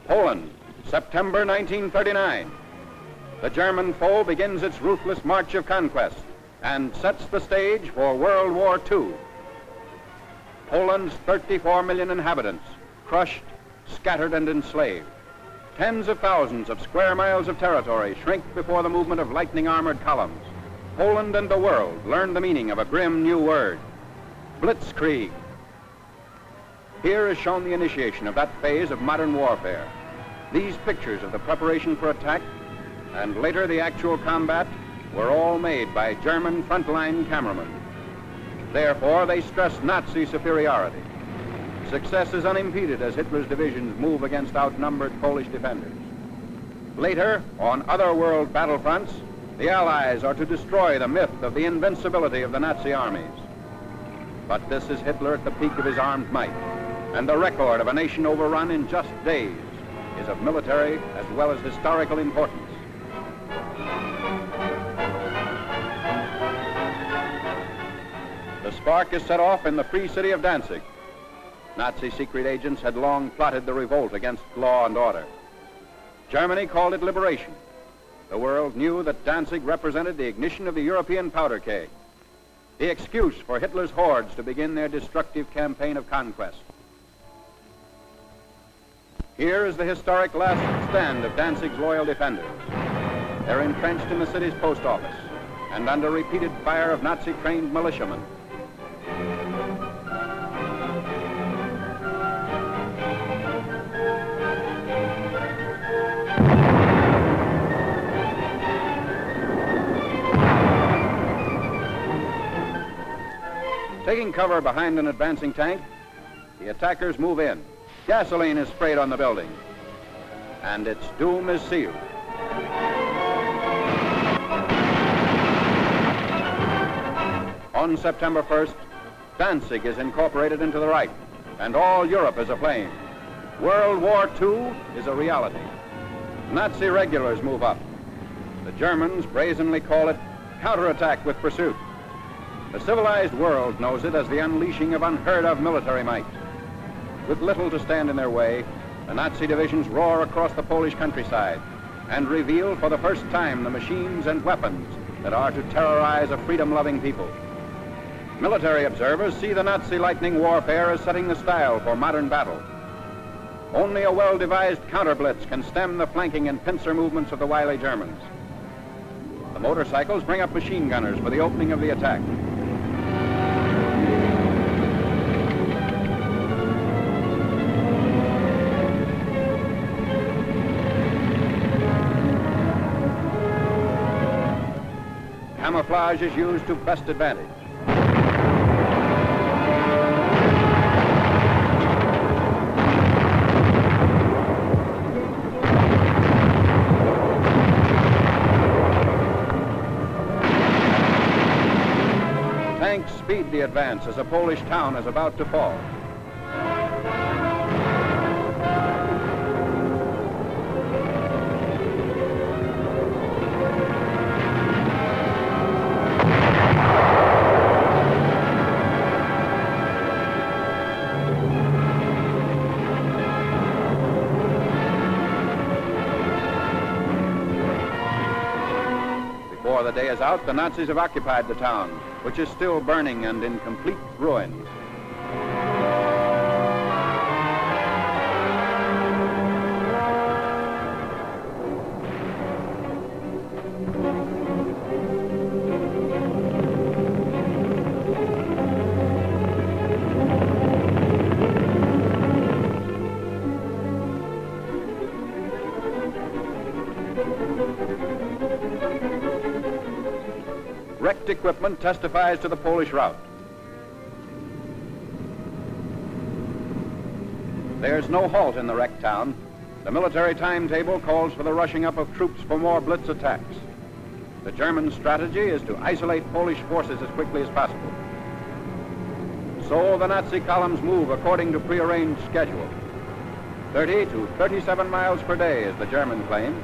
Poland, September 1939. The German foe begins its ruthless march of conquest and sets the stage for World War II. Poland's 34 million inhabitants, crushed, scattered, and enslaved. Tens of thousands of square miles of territory shrink before the movement of lightning-armored columns. Poland and the world learn the meaning of a grim new word, blitzkrieg. Here is shown the initiation of that phase of modern warfare. These pictures of the preparation for attack and later the actual combat were all made by German frontline cameramen. Therefore, they stress Nazi superiority. Success is unimpeded as Hitler's divisions move against outnumbered Polish defenders. Later, on other world battlefronts, the Allies are to destroy the myth of the invincibility of the Nazi armies. But this is Hitler at the peak of his armed might, and the record of a nation overrun in just days is of military as well as historical importance. The spark is set off in the free city of Danzig. Nazi secret agents had long plotted the revolt against law and order. Germany called it liberation. The world knew that Danzig represented the ignition of the European powder keg, the excuse for Hitler's hordes to begin their destructive campaign of conquest. Here is the historic last stand of Danzig's loyal defenders. They're entrenched in the city's post office and under repeated fire of Nazi-trained militiamen. Taking cover behind an advancing tank, the attackers move in. Gasoline is sprayed on the building, and its doom is sealed. On September 1st, Danzig is incorporated into the Reich, and all Europe is aflame. World War II is a reality. Nazi regulars move up. The Germans brazenly call it counterattack with pursuit. The civilized world knows it as the unleashing of unheard-of military might. With little to stand in their way, the Nazi divisions roar across the Polish countryside and reveal for the first time the machines and weapons that are to terrorize a freedom-loving people. Military observers see the Nazi lightning warfare as setting the style for modern battle. Only a well-devised counterblitz can stem the flanking and pincer movements of the wily Germans. The motorcycles bring up machine gunners for the opening of the attack. Camouflage is used to best advantage. Tanks speed the advance as a Polish town is about to fall. Before the day is out, the Nazis have occupied the town, which is still burning and in complete ruins. Wrecked equipment testifies to the Polish rout. There's no halt in the wrecked town. The military timetable calls for the rushing up of troops for more blitz attacks. The German strategy is to isolate Polish forces as quickly as possible. So the Nazi columns move according to prearranged schedule. 30 to 37 miles per day is the German claim.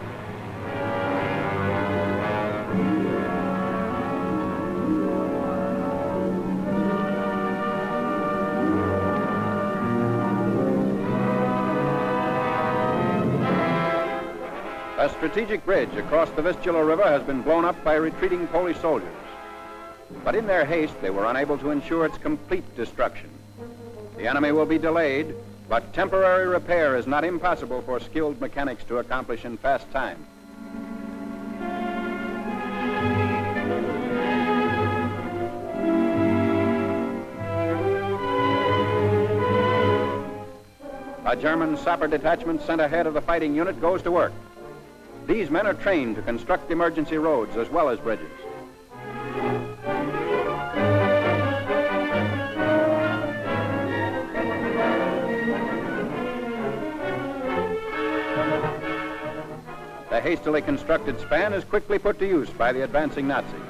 A strategic bridge across the Vistula River has been blown up by retreating Polish soldiers. But in their haste, they were unable to ensure its complete destruction. The enemy will be delayed, but temporary repair is not impossible for skilled mechanics to accomplish in fast time. A German sapper detachment sent ahead of the fighting unit goes to work. These men are trained to construct emergency roads as well as bridges. The hastily constructed span is quickly put to use by the advancing Nazis.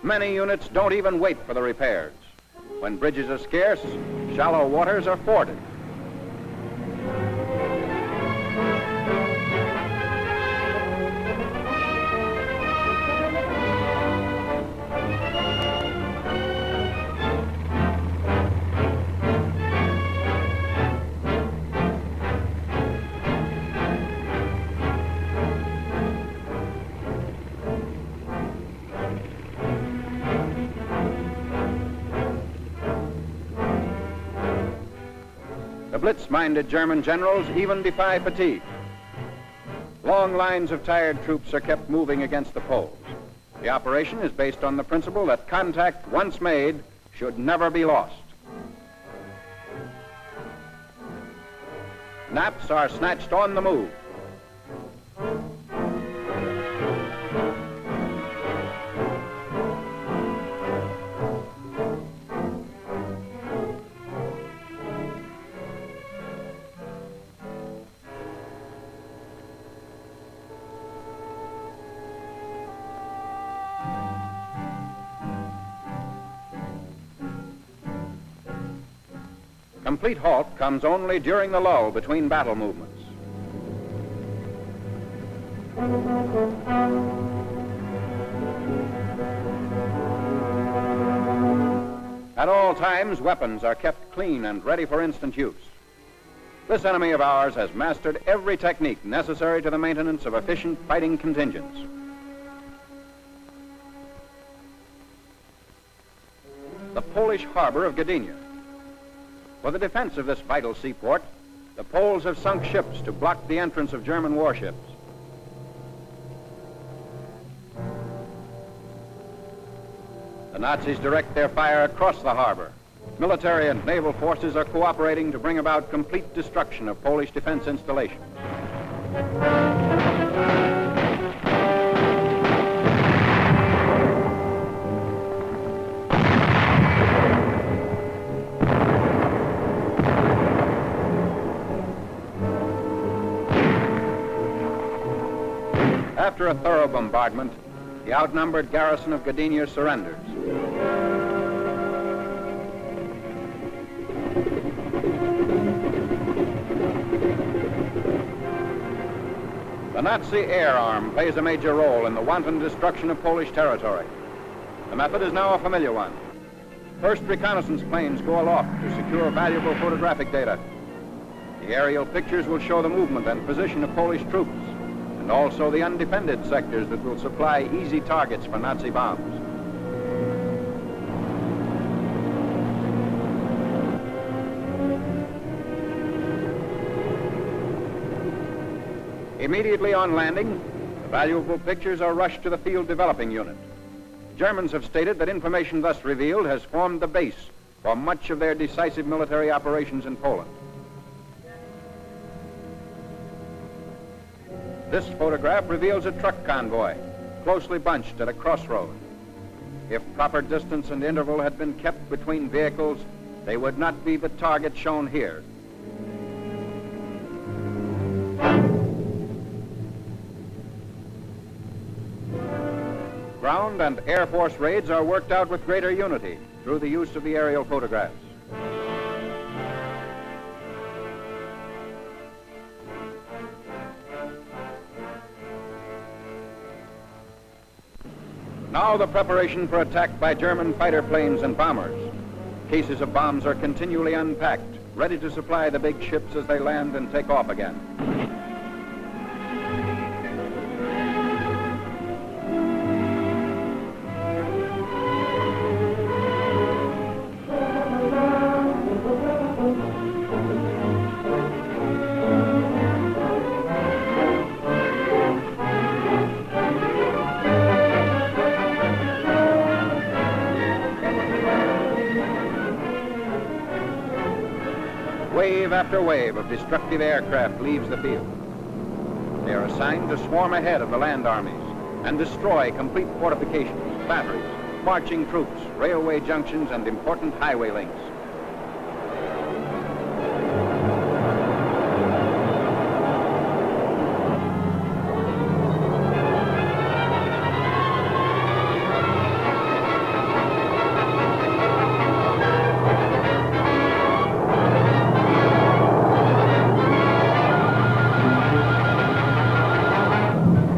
Many units don't even wait for the repairs. When bridges are scarce, shallow waters are forded. The blitz-minded German generals even defy fatigue. Long lines of tired troops are kept moving against the Poles. The operation is based on the principle that contact once made should never be lost. Naps are snatched on the move. Complete halt comes only during the lull between battle movements. At all times, weapons are kept clean and ready for instant use. This enemy of ours has mastered every technique necessary to the maintenance of efficient fighting contingents. The Polish harbor of Gdynia. For the defense of this vital seaport, the Poles have sunk ships to block the entrance of German warships. The Nazis direct their fire across the harbor. Military and naval forces are cooperating to bring about complete destruction of Polish defense installations. After a thorough bombardment, the outnumbered garrison of Gdynia surrenders. The Nazi air arm plays a major role in the wanton destruction of Polish territory. The method is now a familiar one. First reconnaissance planes go aloft to secure valuable photographic data. The aerial pictures will show the movement and position of Polish troops, and also the undefended sectors that will supply easy targets for Nazi bombs. Immediately on landing, the valuable pictures are rushed to the field developing unit. Germans have stated that information thus revealed has formed the base for much of their decisive military operations in Poland. This photograph reveals a truck convoy, closely bunched at a crossroad. If proper distance and interval had been kept between vehicles, they would not be the target shown here. Ground and Air Force raids are worked out with greater unity through the use of the aerial photographs. Now the preparation for attack by German fighter planes and bombers. Cases of bombs are continually unpacked, ready to supply the big ships as they land and take off again. Wave after wave of destructive aircraft leaves the field. They are assigned to swarm ahead of the land armies and destroy complete fortifications, batteries, marching troops, railway junctions, and important highway links.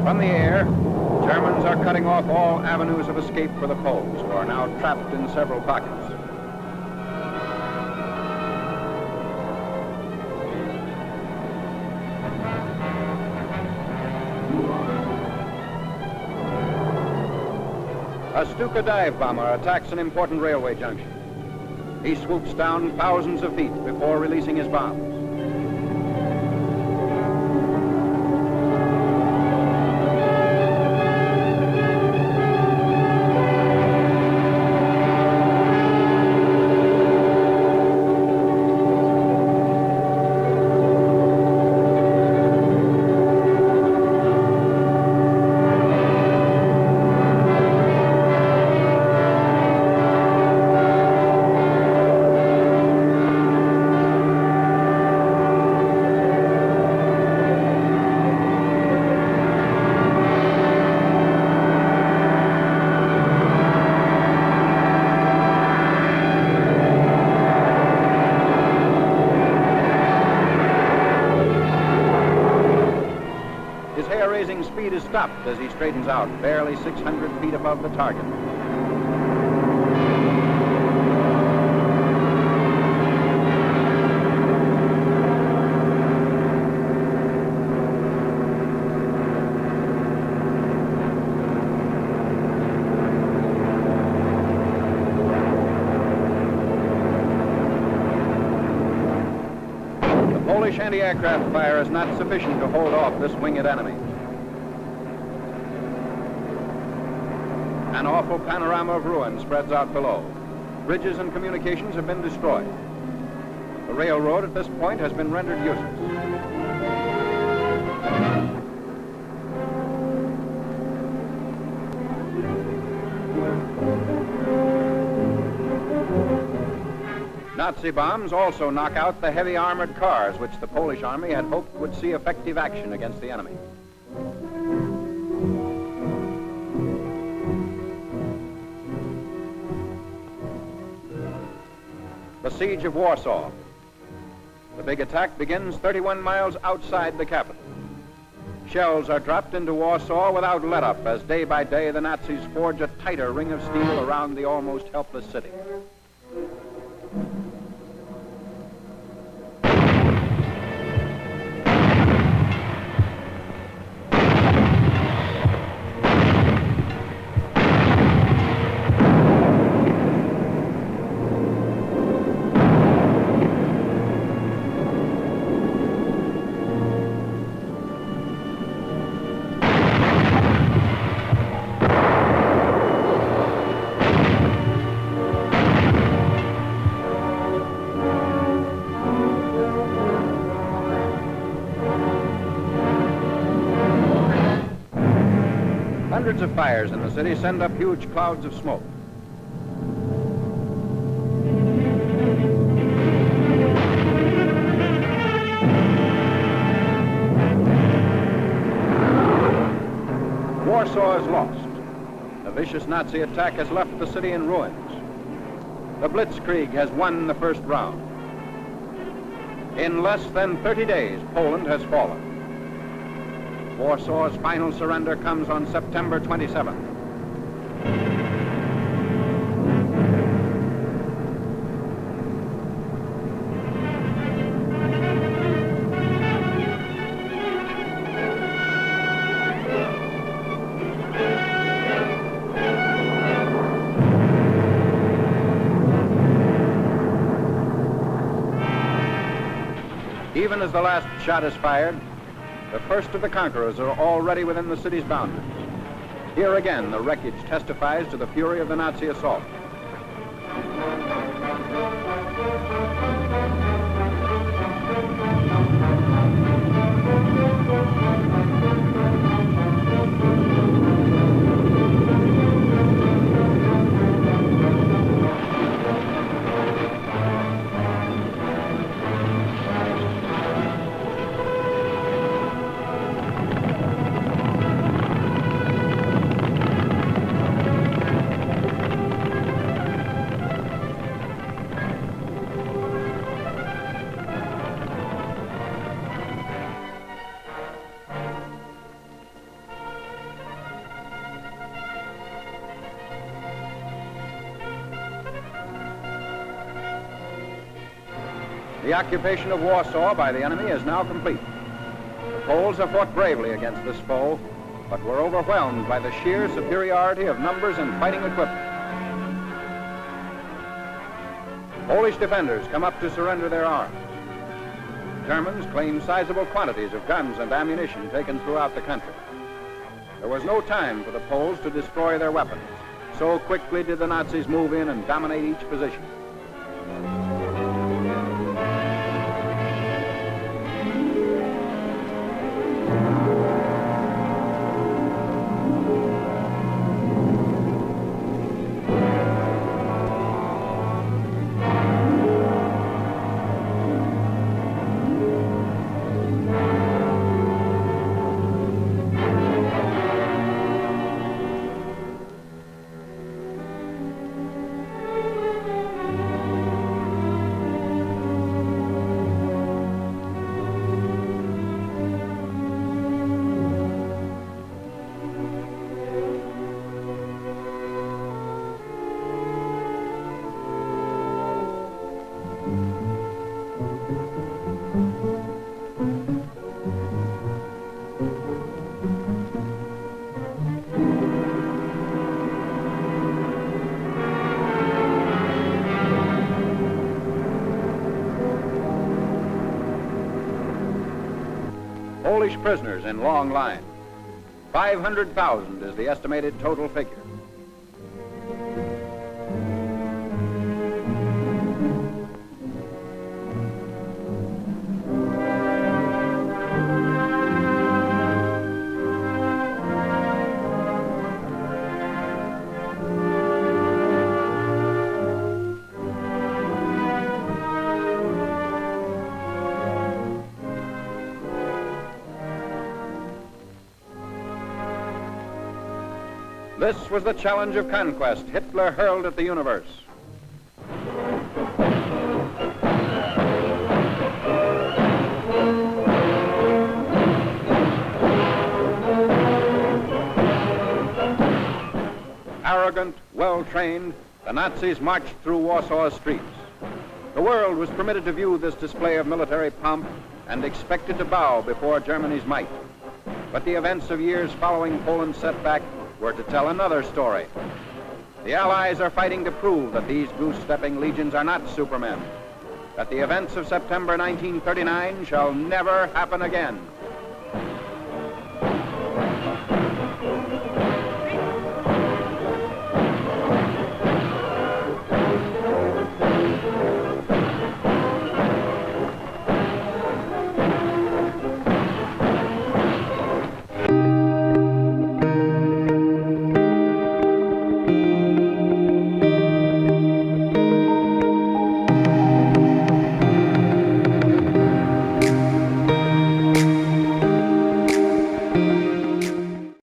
From the air, Germans are cutting off all avenues of escape for the Poles, who are now trapped in several pockets. A Stuka dive bomber attacks an important railway junction. He swoops down thousands of feet before releasing his bombs. Speed is stopped as he straightens out, barely 600 feet above the target. The Polish anti-aircraft fire is not sufficient to hold off this winged enemy. An awful panorama of ruin spreads out below. Bridges and communications have been destroyed. The railroad at this point has been rendered useless. Nazi bombs also knock out the heavy armored cars which the Polish army had hoped would see effective action against the enemy. The siege of Warsaw. The big attack begins 31 miles outside the capital. Shells are dropped into Warsaw without let-up as day by day the Nazis forge a tighter ring of steel around the almost helpless city. Hundreds of fires in the city send up huge clouds of smoke. Warsaw is lost. The vicious Nazi attack has left the city in ruins. The Blitzkrieg has won the first round. In less than 30 days, Poland has fallen. Warsaw's final surrender comes on September 27th. Even as the last shot is fired, the first of the conquerors are already within the city's boundaries. Here again, the wreckage testifies to the fury of the Nazi assault. The occupation of Warsaw by the enemy is now complete. The Poles have fought bravely against this foe, but were overwhelmed by the sheer superiority of numbers and fighting equipment. Polish defenders come up to surrender their arms. Germans claim sizable quantities of guns and ammunition taken throughout the country. There was no time for the Poles to destroy their weapons. So quickly did the Nazis move in and dominate each position. Polish prisoners in long line. 500,000 is the estimated total figure. This was the challenge of conquest Hitler hurled at the universe. Arrogant, well-trained, the Nazis marched through Warsaw's streets. The world was permitted to view this display of military pomp and expected to bow before Germany's might. But the events of years following Poland's setback were to tell another story. The Allies are fighting to prove that these goose-stepping legions are not supermen, that the events of September 1939 shall never happen again.